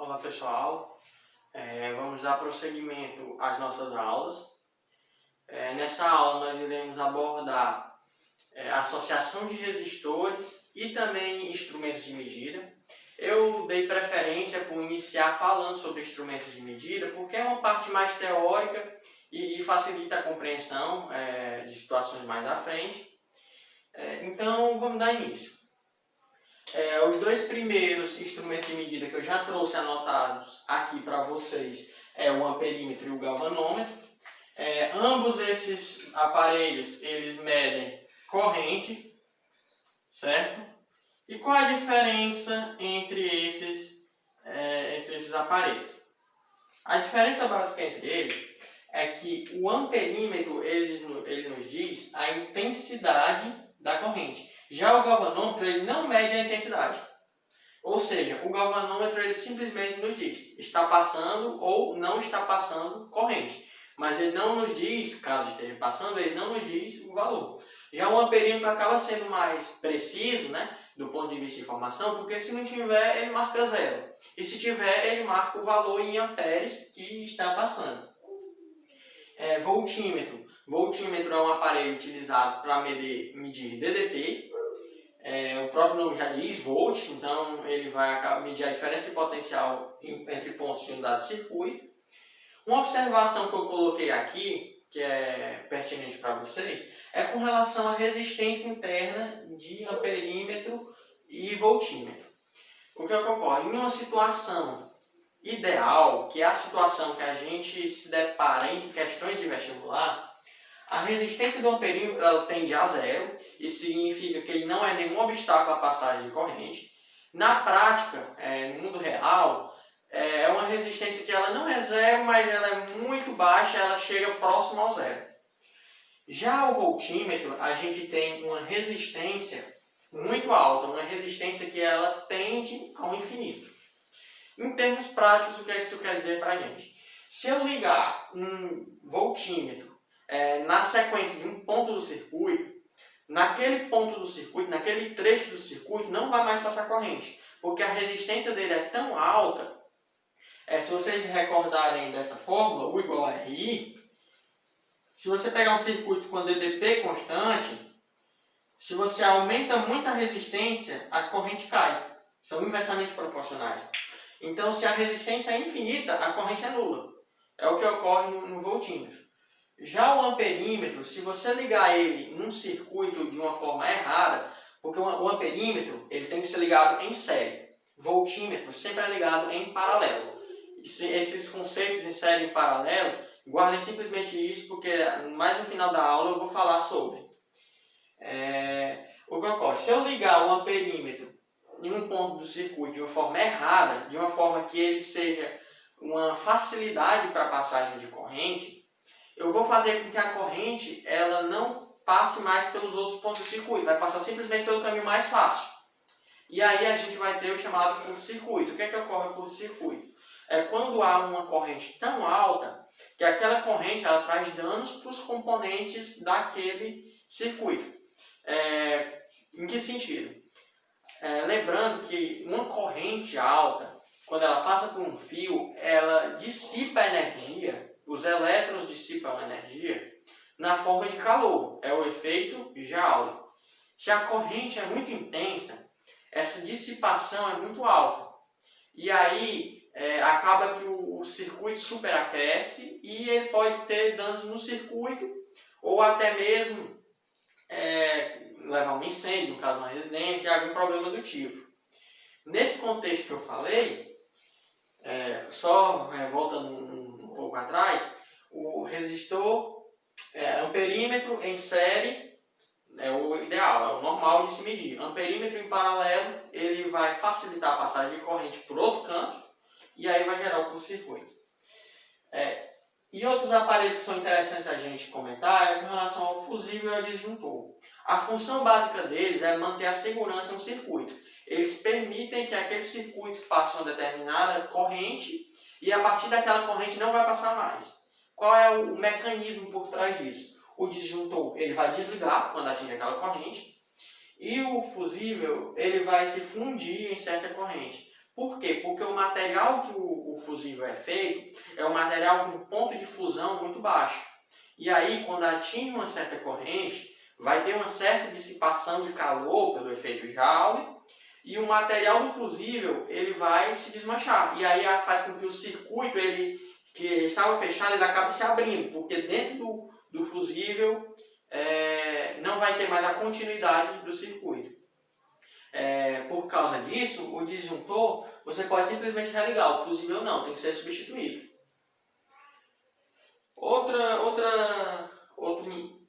Olá pessoal, vamos dar prosseguimento às nossas aulas. Nessa aula nós iremos abordar associação de resistores e também instrumentos de medida. Eu dei preferência por iniciar falando sobre instrumentos de medida porque é uma parte mais teórica e facilita a compreensão de situações mais à frente. Então vamos dar início. Os dois primeiros instrumentos de medida que eu já trouxe anotados aqui para vocês é o amperímetro e o galvanômetro. Ambos esses aparelhos eles medem corrente, certo? E qual a diferença entre esses aparelhos? A diferença básica entre eles é que o amperímetro ele nos diz a intensidade da corrente. Já o galvanômetro ele não mede a intensidade. Ou seja, o galvanômetro ele simplesmente nos diz está passando ou não está passando corrente. Mas ele não nos diz, caso esteja passando, ele não nos diz o valor. Já o amperímetro acaba sendo mais preciso, né, do ponto de vista de informação, porque se não tiver, ele marca 0. E se tiver, ele marca o valor em amperes que está passando. Voltímetro. Voltímetro é um aparelho utilizado para medir DDP. O próprio nome já diz volt, então ele vai medir a diferença de potencial entre pontos de unidade de circuito. Uma observação que eu coloquei aqui, que é pertinente para vocês, é com relação à resistência interna de amperímetro e voltímetro. O que é que ocorre? Em uma situação ideal, que é a situação que a gente se depara em questões de vestibular, a resistência do amperímetro ela tende a 0, isso significa que ele não é nenhum obstáculo à passagem de corrente. Na prática, no mundo real, é uma resistência que ela não é 0, mas ela é muito baixa, ela chega próximo ao 0. Já o voltímetro, a gente tem uma resistência muito alta, uma resistência que ela tende ao infinito. Em termos práticos, o que isso quer dizer para a gente? Se eu ligar um voltímetro na sequência de um ponto do circuito, naquele ponto do circuito, naquele trecho do circuito, não vai mais passar corrente, porque a resistência dele é tão alta. Se vocês se recordarem dessa fórmula, U igual a RI, se você pegar um circuito com DDP constante, se você aumenta muito a resistência, a corrente cai. São inversamente proporcionais. Então, se a resistência é infinita, a corrente é nula. É o que ocorre no voltímetro. Já o amperímetro, se você ligar ele num circuito de uma forma errada, porque o amperímetro ele tem que ser ligado em série. Voltímetro sempre é ligado em paralelo. Esses conceitos em série e em paralelo, guardem simplesmente isso, porque mais no final da aula eu vou falar sobre. O que ocorre? Se eu ligar o amperímetro em um ponto do circuito de uma forma errada, de uma forma que ele seja uma facilidade para a passagem de corrente, eu vou fazer com que a corrente ela não passe mais pelos outros pontos do circuito, vai passar simplesmente pelo caminho mais fácil. E aí a gente vai ter o chamado curto-circuito. O que é que ocorre no curto-circuito? É quando há uma corrente tão alta que aquela corrente ela traz danos para os componentes daquele circuito. Em que sentido? Lembrando que uma corrente alta, quando ela passa por um fio, ela dissipa energia, os elétrons dissipam energia na forma de calor, é o efeito Joule. Se a corrente é muito intensa, essa dissipação é muito alta. E aí acaba que o circuito superaquece e ele pode ter danos no circuito ou até mesmo levar um incêndio, no caso uma residência, algum problema do tipo. Nesse contexto que eu falei, voltando um pouco atrás, o resistor, amperímetro em série é o ideal, é o normal de se medir. Amperímetro em paralelo, ele vai facilitar a passagem de corrente por outro canto e aí vai gerar o curto-circuito. E outros aparelhos que são interessantes a gente comentar é com relação ao fusível e ao disjuntor. A função básica deles é manter a segurança no circuito. Eles permitem que aquele circuito passe uma determinada corrente e a partir daquela corrente não vai passar mais. Qual é o mecanismo por trás disso? O disjuntor ele vai desligar quando atinge aquela corrente e o fusível ele vai se fundir em certa corrente. Por quê? Porque o material que o fusível é feito é um material com ponto de fusão muito baixo. E aí, quando atinge uma certa corrente, vai ter uma certa dissipação de calor pelo efeito Joule, e o material do fusível ele vai se desmanchar. E aí faz com que o circuito que estava fechado ele acabe se abrindo, porque dentro do fusível não vai ter mais a continuidade do circuito. Por causa disso, o disjuntor você pode simplesmente religar, o fusível não, tem que ser substituído. Outro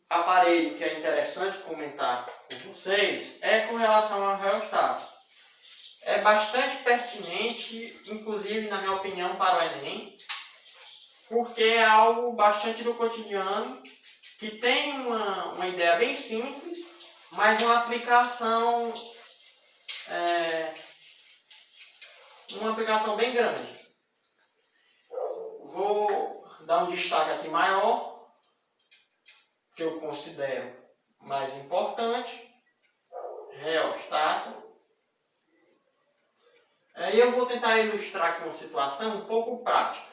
aparelho que é interessante comentar com vocês é com relação ao reostato. É bastante pertinente, inclusive na minha opinião, para o Enem, porque é algo bastante do cotidiano, que tem uma ideia bem simples, mas uma aplicação bem grande. Vou dar um destaque aqui maior, que eu considero mais importante, reostato. Aí eu vou tentar ilustrar aqui uma situação um pouco prática.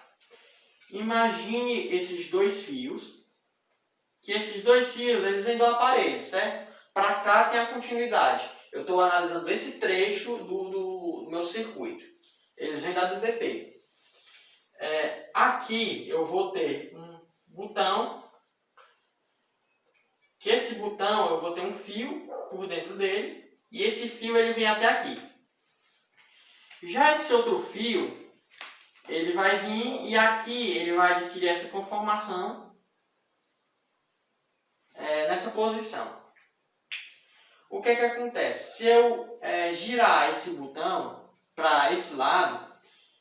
Imagine esses dois fios, que esses dois fios eles vêm do aparelho, certo? Para cá tem a continuidade. Eu estou analisando esse trecho do meu circuito. Eles vêm da DDP. Aqui eu vou ter um botão, que esse botão eu vou ter um fio por dentro dele, e esse fio ele vem até aqui. Já esse outro fio, ele vai vir e aqui ele vai adquirir essa conformação nessa posição. O que acontece? Se eu girar esse botão para esse lado,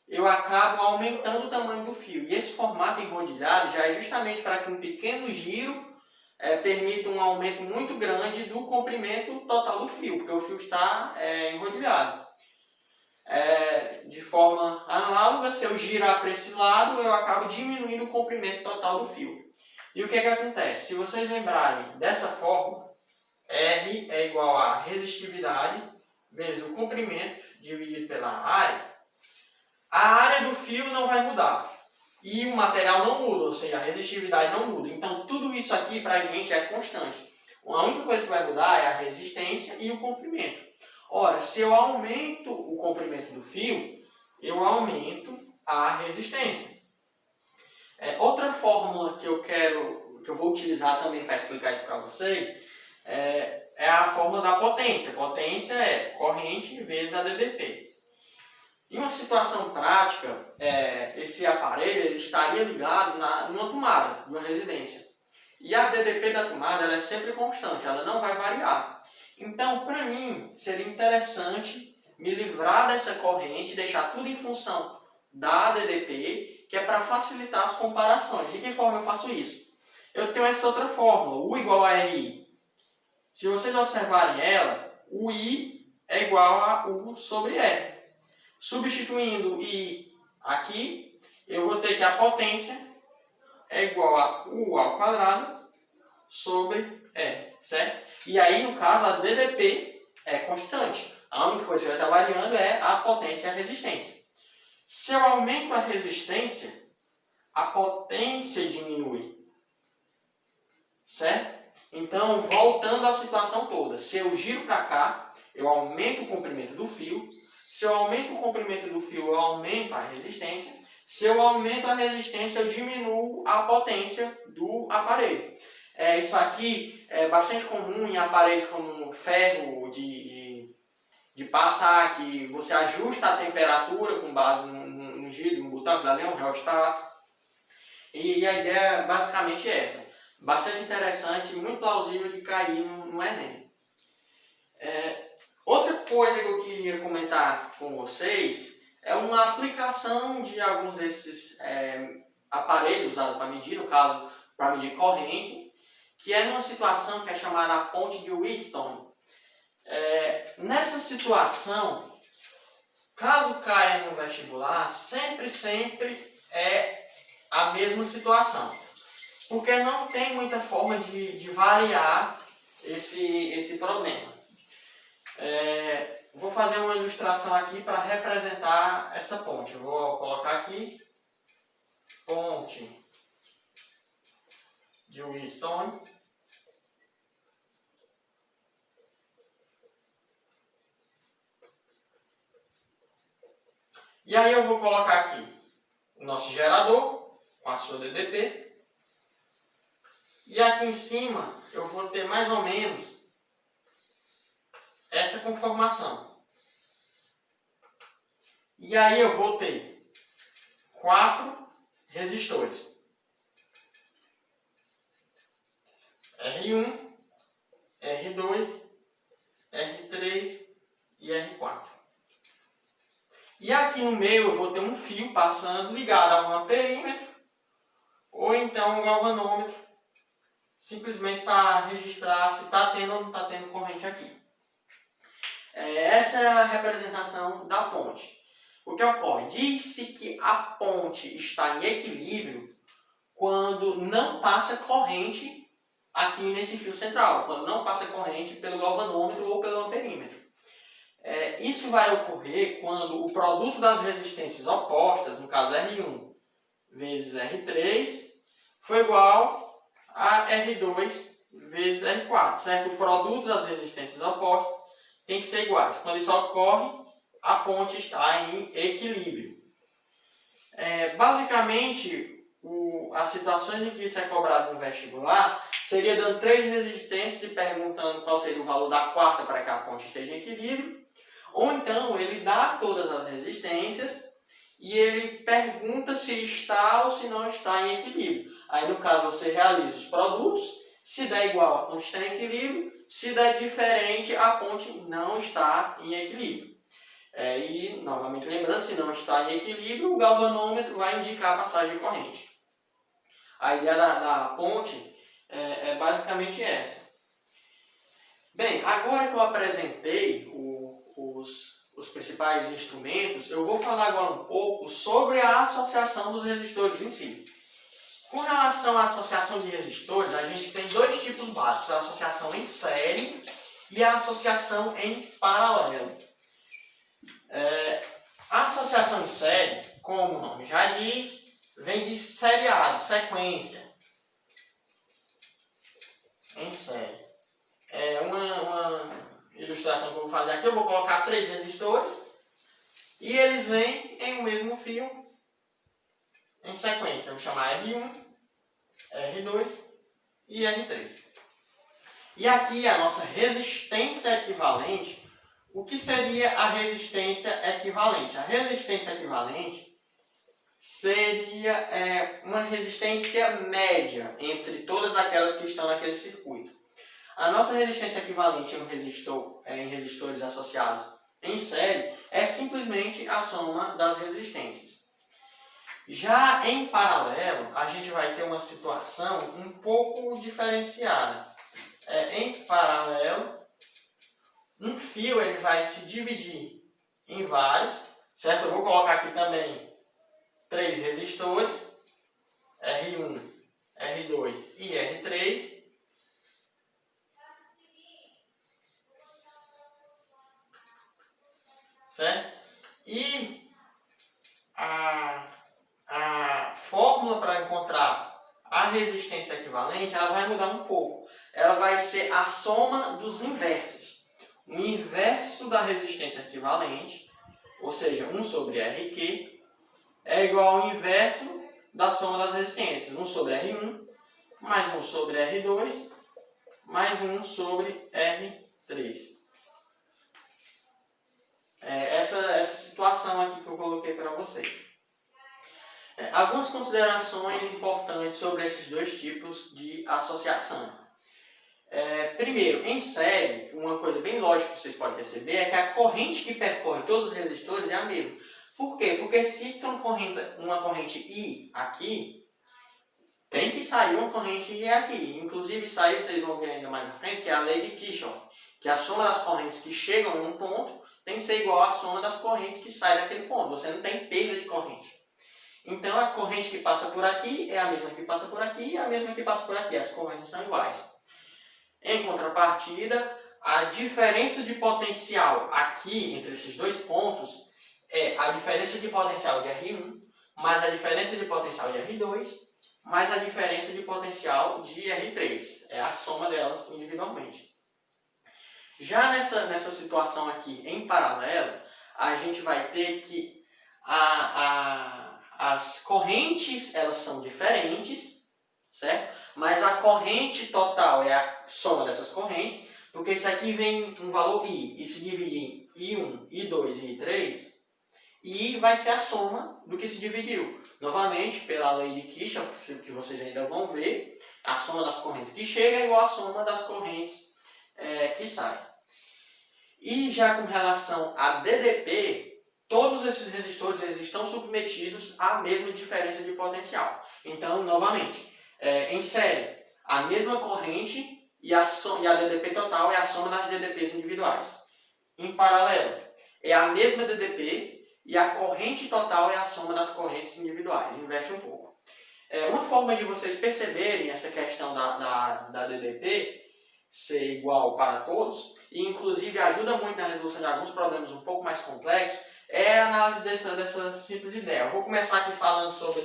eu acabo aumentando o tamanho do fio. E esse formato enrodilhado já é justamente para que um pequeno giro permita um aumento muito grande do comprimento total do fio, porque o fio está enrodilhado. De forma análoga, se eu girar para esse lado, eu acabo diminuindo o comprimento total do fio. E o que acontece? Se vocês lembrarem dessa fórmula, R é igual a resistividade vezes o comprimento dividido pela área. A área do fio não vai mudar. E o material não muda, ou seja, a resistividade não muda. Então tudo isso aqui para a gente é constante. A única coisa que vai mudar é a resistência e o comprimento. Ora, se eu aumento o comprimento do fio, eu aumento a resistência. Outra fórmula que eu vou utilizar também para explicar isso para vocês é a fórmula da potência. Potência é corrente vezes a DDP. Em uma situação prática, esse aparelho ele estaria ligado numa tomada de uma residência. E a DDP da tomada ela é sempre constante, ela não vai variar. Então, para mim, seria interessante me livrar dessa corrente, deixar tudo em função da DDP, que é para facilitar as comparações. De que forma eu faço isso? Eu tenho essa outra fórmula, U igual a RI. Se vocês observarem ela, o I é igual a U sobre R. Substituindo I aqui, eu vou ter que a potência é igual a U ao quadrado sobre R, certo? E aí, no caso, a DDP é constante. A única coisa que vai estar variando é a potência e a resistência. Se eu aumento a resistência, a potência diminui, certo? Então, voltando à situação toda, se eu giro para cá, eu aumento o comprimento do fio. Se eu aumento o comprimento do fio, eu aumento a resistência. Se eu aumento a resistência, eu diminuo a potência do aparelho. Isso aqui é bastante comum em aparelhos como ferro de passar, que você ajusta a temperatura com base no giro de um botão, que ali é um reostato. E a ideia é basicamente essa. Bastante interessante, muito plausível de cair no Enem. Outra coisa que eu queria comentar com vocês é uma aplicação de alguns desses aparelhos usados para medir, no caso, para medir corrente, que é numa situação que é chamada a ponte de Wheatstone. Nessa situação, caso caia no vestibular, sempre é a mesma situação. Porque não tem muita forma de variar esse problema. Vou fazer uma ilustração aqui para representar essa ponte. Eu vou colocar aqui ponte de Wheatstone. E aí eu vou colocar aqui o nosso gerador com a sua DDP. E aqui em cima eu vou ter mais ou menos essa conformação. E aí eu vou ter 4 resistores. R1, R2, R3 e R4. E aqui no meio eu vou ter um fio passando ligado a um amperímetro ou então um galvanômetro, simplesmente para registrar se está tendo ou não está tendo corrente aqui. Essa é a representação da ponte. O que ocorre? Diz-se que a ponte está em equilíbrio quando não passa corrente aqui nesse fio central, quando não passa corrente pelo galvanômetro ou pelo amperímetro. Isso vai ocorrer quando o produto das resistências opostas, no caso R1 vezes R3, for igual a R2 vezes R4, certo? O produto das resistências opostas tem que ser iguais. Quando isso ocorre, a ponte está em equilíbrio. Basicamente, as situações em que isso é cobrado no vestibular seria dando 3 resistências e perguntando qual seria o valor da quarta para que a ponte esteja em equilíbrio. Ou então ele dá todas as resistências e ele pergunta se está ou se não está em equilíbrio. Aí no caso você realiza os produtos, se der igual a ponte está em equilíbrio, se der diferente a ponte não está em equilíbrio. E novamente lembrando, se não está em equilíbrio, o galvanômetro vai indicar a passagem de corrente. A ideia da ponte é basicamente essa. Bem, agora que eu apresentei os principais instrumentos, eu vou falar agora um pouco sobre a associação dos resistores em si. Com relação à associação de resistores, a gente tem 2 tipos básicos, a associação em série e a associação em paralelo. A associação em série, como o nome já diz, vem de seriado, sequência, em série. Uma ilustração que eu vou fazer aqui, eu vou colocar 3 resistores e eles vêm em um mesmo fio em sequência. Eu vou chamar R1, R2 e R3. E aqui a nossa resistência equivalente. O que seria a resistência equivalente? A resistência equivalente seria uma resistência média entre todas aquelas que estão naquele circuito. A nossa resistência equivalente em resistores associados em série é simplesmente a soma das resistências. Já em paralelo, a gente vai ter uma situação um pouco diferenciada. Em paralelo, um fio ele vai se dividir em vários, certo? Eu vou colocar aqui também 3 resistores, R1, R2 e R3. Certo? E a fórmula para encontrar a resistência equivalente ela vai mudar um pouco. Ela vai ser a soma dos inversos. O inverso da resistência equivalente, ou seja, 1 sobre RQ, é igual ao inverso da soma das resistências. 1 sobre R1, mais 1 sobre R2, mais 1 sobre R3. Essa situação aqui que eu coloquei para vocês. Algumas considerações importantes sobre esses 2 tipos de associação. Primeiro, em série, uma coisa bem lógica que vocês podem perceber é que a corrente que percorre todos os resistores é a mesma. Por quê? Porque se tem uma corrente I aqui, tem que sair uma corrente I aqui. Inclusive, isso aí vocês vão ver ainda mais na frente, que é a lei de Kirchhoff, que a soma das correntes que chegam em um ponto tem que ser igual à soma das correntes que saem daquele ponto. Você não tem perda de corrente. Então, a corrente que passa por aqui é a mesma que passa por aqui e a mesma que passa por aqui. As correntes são iguais. Em contrapartida, A diferença de potencial aqui entre esses dois pontos é a diferença de potencial de R1 mais a diferença de potencial de R2 mais a diferença de potencial de R3. É a soma delas individualmente. Já nessa situação aqui em paralelo, a gente vai ter que as correntes elas são diferentes, certo? Mas a corrente total é a soma dessas correntes, porque isso aqui vem um valor I, e se divide em I1, I2 e I3, e vai ser a soma do que se dividiu. Novamente, pela lei de Kirchhoff, que vocês ainda vão ver, a soma das correntes que chega é igual à soma das correntes que saem. E já com relação a DDP, todos esses resistores eles estão submetidos à mesma diferença de potencial. Então, novamente, em série, a mesma corrente e a DDP total é a soma das DDPs individuais. Em paralelo, é a mesma DDP e a corrente total é a soma das correntes individuais. Inverte um pouco. Uma forma de vocês perceberem essa questão da DDP ser igual para todos, e inclusive ajuda muito na resolução de alguns problemas um pouco mais complexos, é a análise dessa simples ideia. Eu vou começar aqui falando sobre,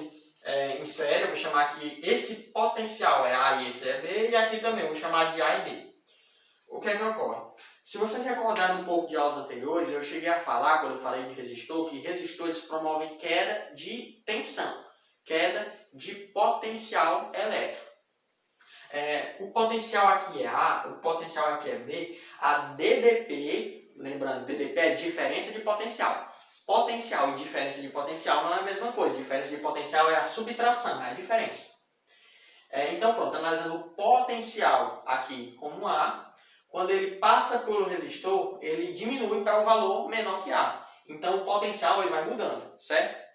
em série, eu vou chamar aqui esse potencial é A e esse é B, e aqui também eu vou chamar de A e B. O que é que ocorre? Se vocês recordarem um pouco de aulas anteriores, eu cheguei a falar, quando eu falei de resistor, que resistores promovem queda de tensão, queda de potencial elétrico. O potencial aqui é A, o potencial aqui é B, a DDP, lembrando, DDP é diferença de potencial. Potencial e diferença de potencial não é a mesma coisa, diferença de potencial é a subtração, é a diferença. Então pronto, analisando o potencial aqui como A, quando ele passa pelo resistor, ele diminui para um valor menor que A. Então o potencial ele vai mudando, certo?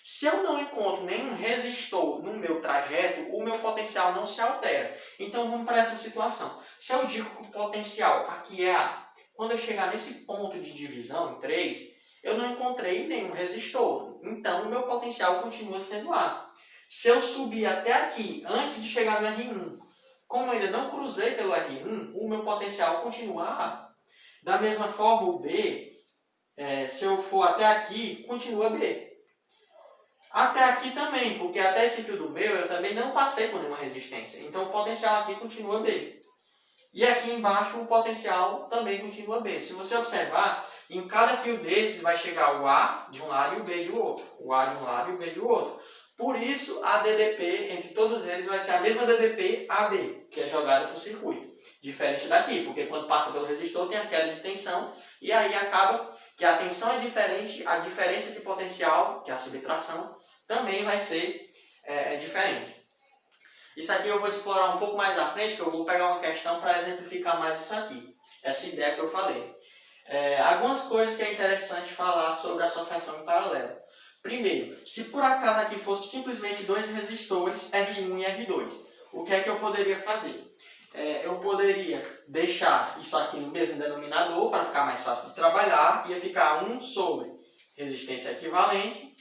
Se eu não encontro nenhum resistor no meu trajeto, o meu potencial não se altera. Então vamos para essa situação. Se eu digo que o potencial aqui é A, quando eu chegar nesse ponto de divisão, em 3, eu não encontrei nenhum resistor. Então o meu potencial continua sendo A. Se eu subir até aqui, antes de chegar no R1, como eu ainda não cruzei pelo R1, o meu potencial continua A. Da mesma forma, o B, se eu for até aqui, continua B. Até aqui também, porque até esse fio do meu eu também não passei por nenhuma resistência. Então o potencial aqui continua B. E aqui embaixo o potencial também continua B. Se você observar, em cada fio desses vai chegar o A de um lado e o B de outro. O A de um lado e o B de outro. Por isso a DDP entre todos eles vai ser a mesma DDP AB, que é jogada para o circuito. Diferente daqui, porque quando passa pelo resistor tem a queda de tensão e aí acaba que a tensão é diferente, a diferença de potencial, que é a subtração, também vai ser diferente. Isso aqui eu vou explorar um pouco mais à frente, que eu vou pegar uma questão para exemplificar mais isso aqui, essa ideia que eu falei. Algumas coisas que é interessante falar sobre a associação em paralelo. Primeiro, se por acaso aqui fosse simplesmente dois resistores, R1 e R2, o que é que eu poderia fazer? Eu poderia deixar isso aqui no mesmo denominador para ficar mais fácil de trabalhar, ia ficar 1 sobre resistência equivalente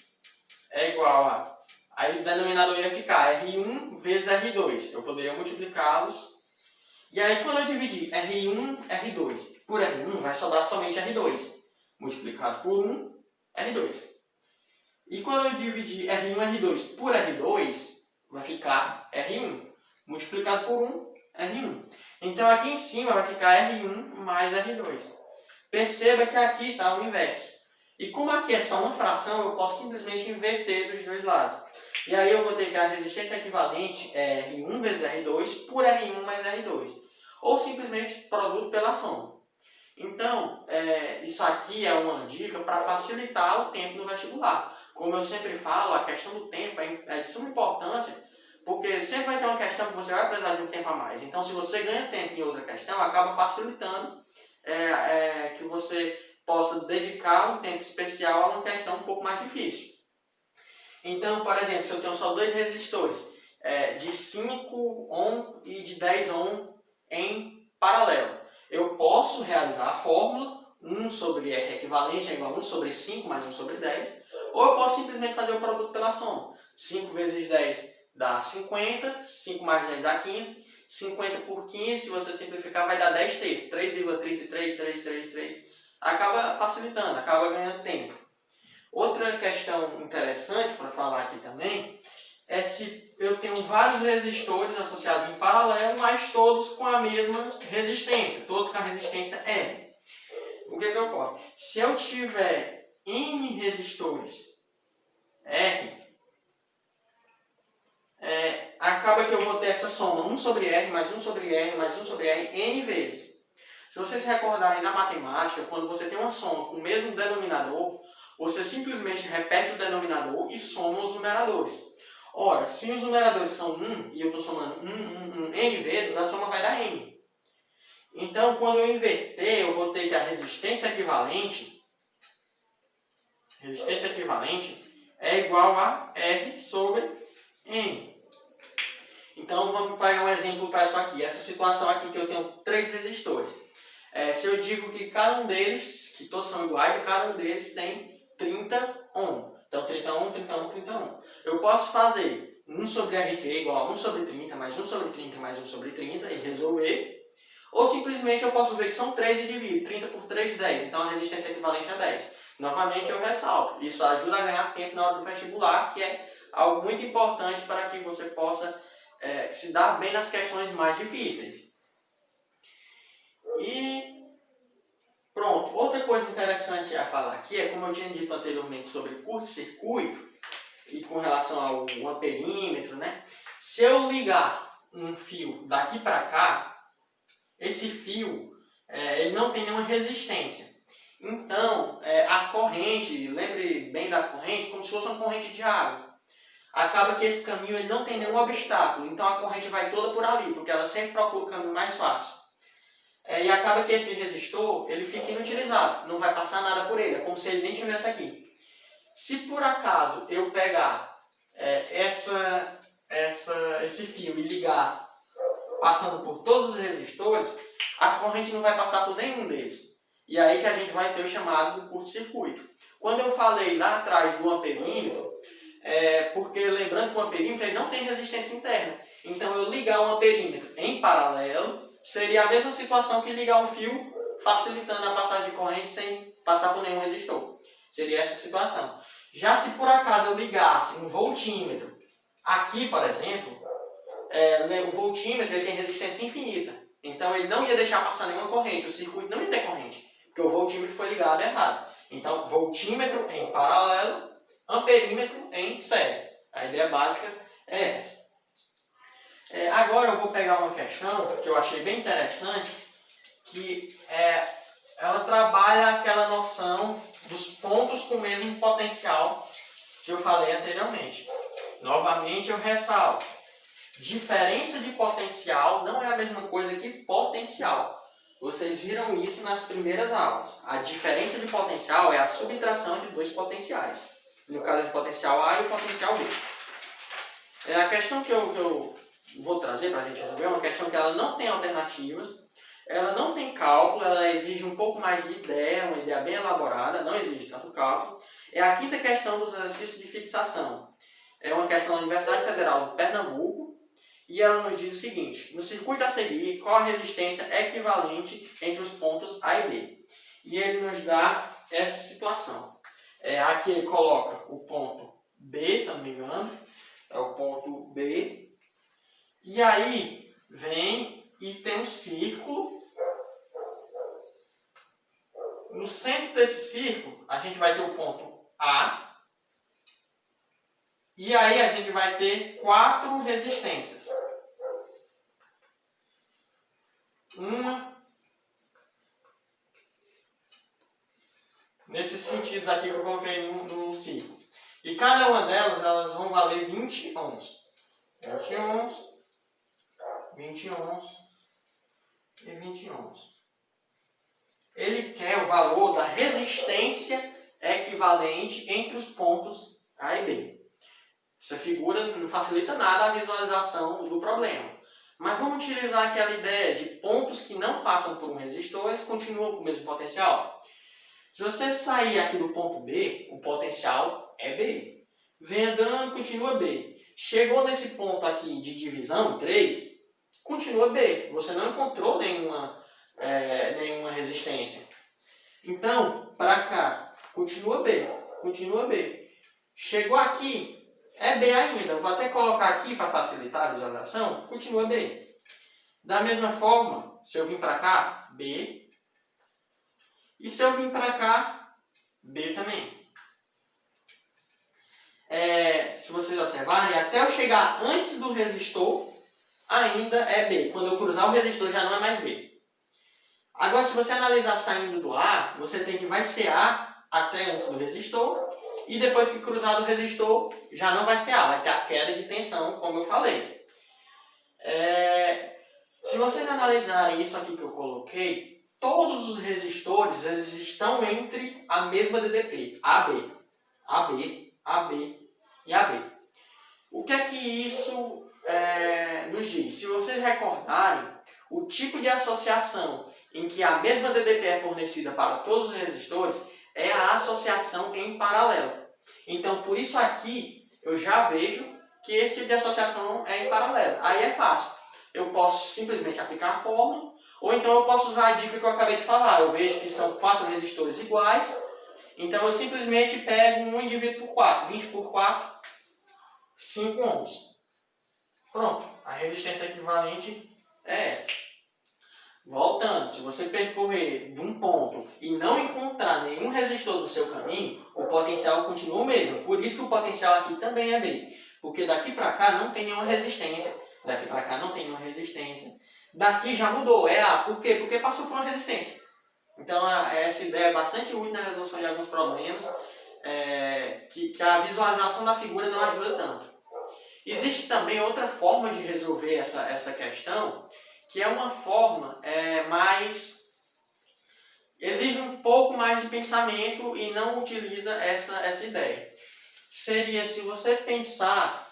é igual a... Aí o denominador ia ficar R1 vezes R2. Eu poderia multiplicá-los. E aí quando eu dividir R1, R2 por R1, vai sobrar somente R2. Multiplicado por 1, R2. E quando eu dividir R1, R2 por R2, vai ficar R1. Multiplicado por 1, R1. Então aqui em cima vai ficar R1 mais R2. Perceba que aqui está o inverso. E como aqui é só uma fração, eu posso simplesmente inverter dos dois lados. E aí eu vou ter que a resistência equivalente é R1 vezes R2 por R1 mais R2. Ou simplesmente produto pela soma. Então, isso aqui é uma dica para facilitar o tempo no vestibular. Como eu sempre falo, a questão do tempo é de suma importância, porque sempre vai ter uma questão que você vai precisar de um tempo a mais. Então, se você ganha tempo em outra questão, acaba facilitando que você possa dedicar um tempo especial a uma questão um pouco mais difícil. Então, por exemplo, se eu tenho só dois resistores de 5 ohm e de 10 ohm em paralelo, eu posso realizar a fórmula 1 sobre R equivalente é igual a 1 sobre 5 mais 1 sobre 10, ou eu posso simplesmente fazer o produto pela soma. 5 vezes 10 dá 50, 5 mais 10 dá 15, 50 por 15, se você simplificar, vai dar 10 terços. 3,33333. Acaba facilitando, acaba ganhando tempo. Outra questão interessante para falar aqui também é se eu tenho vários resistores associados em paralelo, mas todos com a mesma resistência, todos com a resistência R. O que ocorre? Se eu tiver N resistores R, acaba que eu vou ter essa soma 1 sobre R, mais 1 sobre R, mais 1 sobre R, N vezes. Se vocês se recordarem na matemática, quando você tem uma soma com o mesmo denominador, você simplesmente repete o denominador e soma os numeradores. Ora, se os numeradores são 1 e eu estou somando 1 N vezes, a soma vai dar N. Então, quando eu inverter, eu vou ter que a resistência equivalente é igual a R sobre N. Então, vamos pegar um exemplo prático aqui. Essa situação aqui que eu tenho 3 resistores. Se eu digo que cada um deles, que todos são iguais, e cada um deles tem 30 ohm. Então, 30 ohm, 30 ohm, 30 ohm. Eu posso fazer 1 sobre RQ igual a 1 sobre 30, mais 1 sobre 30, mais 1 sobre 30 e resolver. Ou simplesmente eu posso ver que são 3 e dividir. 30 por 3, 10. Então, a resistência equivalente é 10. Novamente, eu ressalto. Isso ajuda a ganhar tempo na hora do vestibular, que é algo muito importante para que você possa se dar bem nas questões mais difíceis. E pronto, outra coisa interessante a falar aqui é, como eu tinha dito anteriormente sobre curto-circuito e com relação ao amperímetro, né? Se eu ligar um fio daqui para cá, esse fio ele não tem nenhuma resistência. Então, a corrente, lembre bem da corrente, como se fosse uma corrente de água. Acaba que esse caminho ele não tem nenhum obstáculo, então a corrente vai toda por ali, porque ela sempre procura o caminho mais fácil. E acaba que esse resistor ele fica inutilizado, não vai passar nada por ele, é como se ele nem estivesse aqui. Se por acaso eu pegar esse fio e ligar passando por todos os resistores, a corrente não vai passar por nenhum deles. E aí que a gente vai ter o chamado curto-circuito. Quando eu falei lá atrás do amperímetro, porque lembrando que o amperímetro ele não tem resistência interna. Então eu ligar o amperímetro em paralelo seria a mesma situação que ligar um fio facilitando a passagem de corrente sem passar por nenhum resistor. Seria essa situação. Já se por acaso eu ligasse um voltímetro aqui, por exemplo, o voltímetro ele tem resistência infinita. Então ele não ia deixar passar nenhuma corrente, o circuito não ia ter corrente, porque o voltímetro foi ligado errado. Então voltímetro em paralelo, amperímetro em série. A ideia básica é essa. Agora eu vou pegar uma questão que eu achei bem interessante, que ela trabalha aquela noção dos pontos com o mesmo potencial que eu falei anteriormente. Novamente eu ressalto, diferença de potencial não é a mesma coisa que potencial. Vocês viram isso nas primeiras aulas. A diferença de potencial é a subtração de dois potenciais. No caso, o potencial A e o potencial B. A questão que eu vou trazer para a gente resolver é uma questão que ela não tem alternativas, ela não tem cálculo, ela exige um pouco mais de ideia, uma ideia bem elaborada, não exige tanto cálculo. É a quinta questão dos exercícios de fixação. É uma questão da Universidade Federal de Pernambuco, e ela nos diz o seguinte: no circuito a seguir, qual a resistência equivalente entre os pontos A e B? E ele nos dá essa situação. Aqui ele coloca o ponto B, se eu não me engano, é o ponto B, e aí vem e tem um círculo. No centro desse círculo, a gente vai ter o ponto A, e aí a gente vai ter 4 resistências. Uma, nesses sentidos aqui que eu coloquei no círculo. E cada uma delas, elas vão valer 20 ohms. 20 ohms, 20 ohms e 20 ohms. Ele quer o valor da resistência equivalente entre os pontos A e B. Essa figura não facilita nada a visualização do problema. Mas vamos utilizar aquela ideia de pontos que não passam por um resistor, eles continuam com o mesmo potencial. Se você sair aqui do ponto B, o potencial é B. Vem andando, continua B. Chegou nesse ponto aqui de divisão, 3, continua B. Você não encontrou nenhuma resistência. Então, para cá, continua B. Continua B. Chegou aqui, é B ainda. Eu vou até colocar aqui para facilitar a visualização. Continua B. Da mesma forma, se eu vim para cá, B. E se eu vim para cá, B também. Se vocês observarem, até eu chegar antes do resistor, ainda é B. Quando eu cruzar o resistor, já não é mais B. Agora, se você analisar saindo do A, você tem que vai ser A até antes do resistor. E depois que cruzar do resistor, já não vai ser A. Vai ter a queda de tensão, como eu falei. Se vocês analisarem isso aqui que eu coloquei, todos os resistores eles estão entre a mesma DDP. AB, AB, AB e AB. O que é que isso nos diz? Se vocês recordarem, o tipo de associação em que a mesma DDP é fornecida para todos os resistores é a associação em paralelo. Então, por isso aqui, eu já vejo que esse tipo de associação é em paralelo. Aí é fácil. Eu posso simplesmente aplicar a fórmula, ou então eu posso usar a dica que eu acabei de falar. Eu vejo que são 4 resistores iguais, então eu simplesmente pego 1 e divido por 4. 20 por 4, 5 ohms. Pronto, a resistência equivalente é essa. Voltando, se você percorrer de um ponto e não encontrar nenhum resistor no seu caminho, o potencial continua o mesmo. Por isso que o potencial aqui também é B. Porque daqui para cá não tem nenhuma resistência. Daqui para cá não tem nenhuma resistência. Daqui já mudou, é A. Por quê? Porque passou por uma resistência. Então essa ideia é bastante útil na resolução de alguns problemas, que a visualização da figura não ajuda tanto. Existe também outra forma de resolver essa questão, que é uma forma exige um pouco mais de pensamento e não utiliza essa ideia. Seria se você pensar,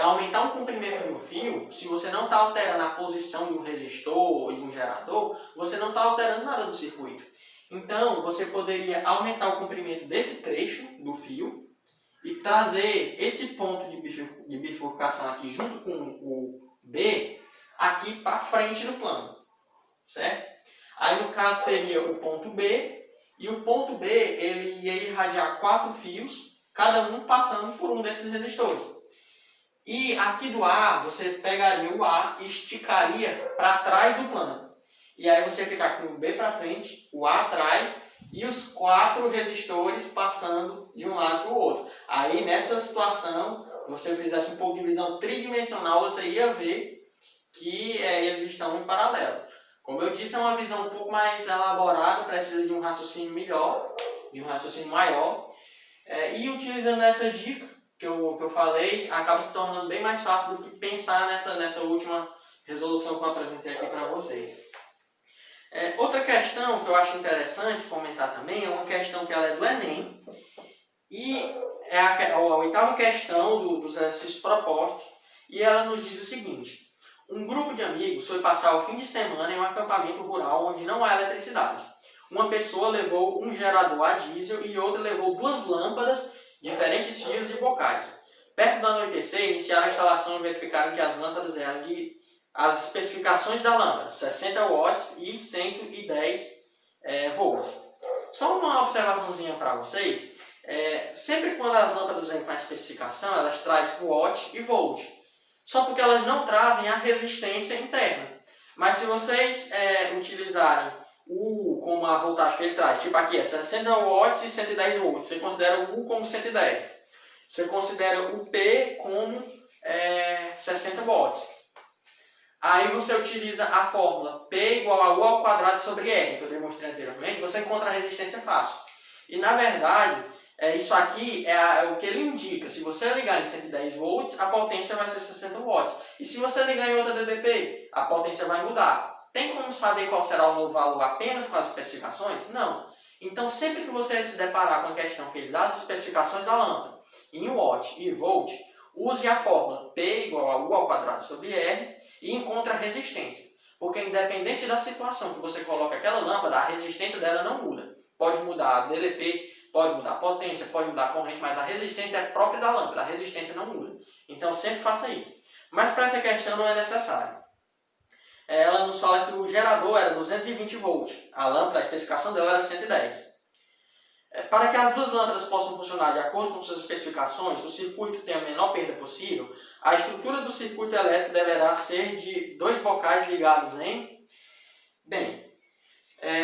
aumentar o comprimento de um fio, se você não está alterando a posição de um resistor ou de um gerador, você não está alterando nada do circuito. Então, você poderia aumentar o comprimento desse trecho do fio e trazer esse ponto de bifurcação aqui junto com o B aqui para frente do plano, certo? Aí no caso seria o ponto B, e o ponto B ele ia irradiar 4 fios, cada um passando por um desses resistores. E aqui do A, você pegaria o A e esticaria para trás do plano. E aí você ia ficar com o B para frente, o A atrás e os 4 resistores passando de um lado para o outro. Aí nessa situação, se você fizesse um pouco de visão tridimensional, você ia ver que eles estão em paralelo. Como eu disse, é uma visão um pouco mais elaborada, precisa de um raciocínio melhor, de um raciocínio maior. E utilizando essa dica que eu falei, acaba se tornando bem mais fácil do que pensar nessa última resolução que eu apresentei aqui para vocês. Outra questão que eu acho interessante comentar também é uma questão que ela é do Enem, e é a 8ª questão dos exercícios propostos, e ela nos diz o seguinte: um grupo de amigos foi passar o fim de semana em um acampamento rural onde não há eletricidade. Uma pessoa levou um gerador a diesel e outra levou 2 lâmpadas, diferentes fios e bocais. Perto do anoitecer, iniciaram a instalação e verificaram que as lâmpadas eram as especificações da lâmpada, 60 watts e 110 volts. Só uma observaçãozinha para vocês. Sempre quando as lâmpadas vêm com a especificação, elas trazem watt e volt. Só porque elas não trazem a resistência interna. Mas se vocês utilizarem o como a voltagem que ele traz, tipo aqui é 60 watts e 110 volts, você considera o U como 110. Você considera o P como 60 watts. Aí você utiliza a fórmula P igual a U ao quadrado sobre R, que eu demonstrei anteriormente, você encontra a resistência fácil. E na verdade, isso aqui é o que ele indica. Se você ligar em 110 volts, a potência vai ser 60 watts. E se você ligar em outra DDP, a potência vai mudar. Tem como saber qual será o novo valor apenas com as especificações? Não. Então, sempre que você se deparar com a questão que ele dá as especificações da lâmpada em watt e volt, use a fórmula P igual a U ao quadrado sobre R e encontre a resistência. Porque independente da situação que você coloca aquela lâmpada, a resistência dela não muda. Pode mudar a DDP, pode mudar a potência, pode mudar a corrente, mas a resistência é própria da lâmpada, a resistência não muda. Então sempre faça isso. Mas para essa questão não é necessário. ela nos fala que o gerador era 220 volts, a lâmpada, a especificação dela era 110. Para que as duas lâmpadas possam funcionar de acordo com suas especificações, o circuito tenha a menor perda possível, a estrutura do circuito elétrico deverá ser de 2 bocais ligados em... Bem,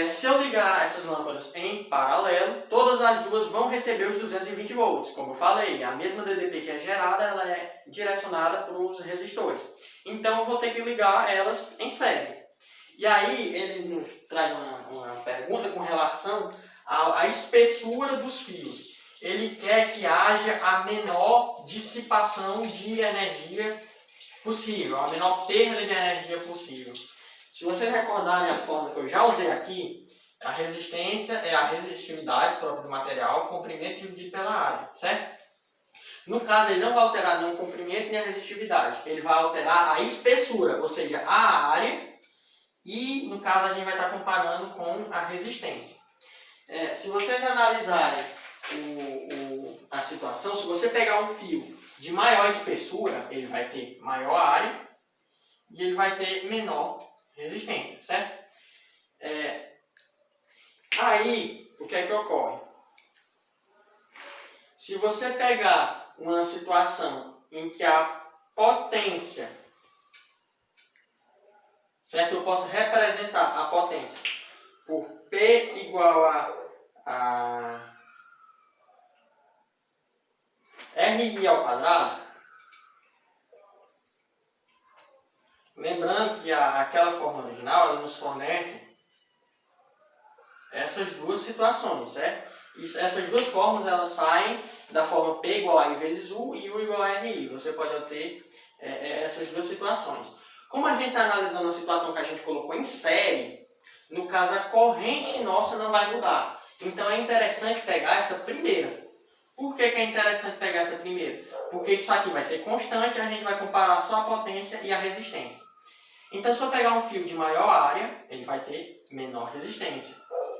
se eu ligar essas lâmpadas em paralelo, todas as duas vão receber os 220 volts. Como eu falei, a mesma DDP que é gerada, ela é direcionada para os resistores. Então eu vou ter que ligar elas em série. E aí ele nos traz uma pergunta com relação à espessura dos fios. Ele quer que haja a menor dissipação de energia possível, a menor perda de energia possível. Se vocês recordarem a fórmula que eu já usei aqui, a resistência é a resistividade própria do material, comprimento dividido pela área, certo? No caso, ele não vai alterar nem o comprimento nem a resistividade, ele vai alterar a espessura, ou seja, a área, e no caso a gente vai estar comparando com a resistência. Se vocês analisarem a situação, se você pegar um fio de maior espessura, ele vai ter maior área e ele vai ter menor resistência, certo? Aí, o que é que ocorre? Se você pegar uma situação em que a potência, certo? Eu posso representar a potência por P igual a RI ao quadrado. Lembrando que aquela fórmula original ela nos fornece essas duas situações, certo? Essas duas fórmulas elas saem da forma P igual a I vezes U e U igual a RI. Você pode obter essas duas situações. Como a gente está analisando a situação que a gente colocou em série, no caso a corrente nossa não vai mudar. Então é interessante pegar essa primeira. Por que é interessante pegar essa primeira? Porque isso aqui vai ser constante, a gente vai comparar só a potência e a resistência. Então se eu pegar um fio de maior área, ele vai ter menor resistência.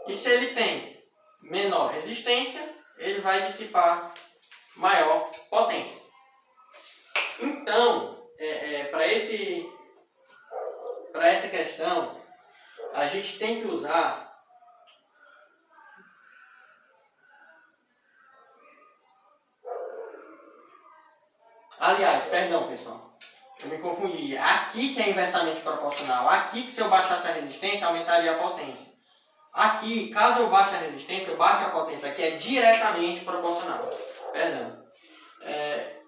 E se ele tem menor resistência, ele vai dissipar maior potência. Então, para essa questão, a gente tem que usar aliás, perdão pessoal, eu me confundi. Aqui que é inversamente proporcional, aqui que se eu baixasse a resistência, aumentaria a potência. Aqui, caso eu baixe a resistência, eu baixo a potência, aqui é diretamente proporcional. Perdão.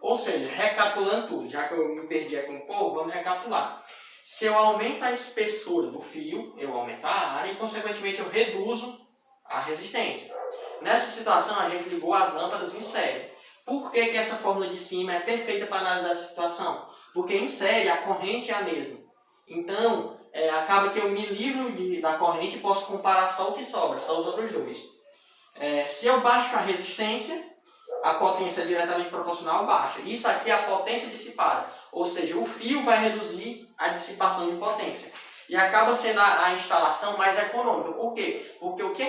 Ou seja, recapitulando tudo, já que eu me perdi aqui um pouco, vamos recapitular. Se eu aumento a espessura do fio, eu aumento a área e, consequentemente, eu reduzo a resistência. Nessa situação, a gente ligou as lâmpadas em série. Por que essa fórmula de cima é perfeita para analisar essa situação? Porque em série a corrente é a mesma. Então, acaba que eu me livro da corrente e posso comparar só o que sobra, só os outros dois. Se eu baixo a resistência, a potência diretamente proporcional baixa. Isso aqui é a potência dissipada. Ou seja, o fio vai reduzir a dissipação de potência. E acaba sendo a instalação mais econômica. Por quê? Porque o que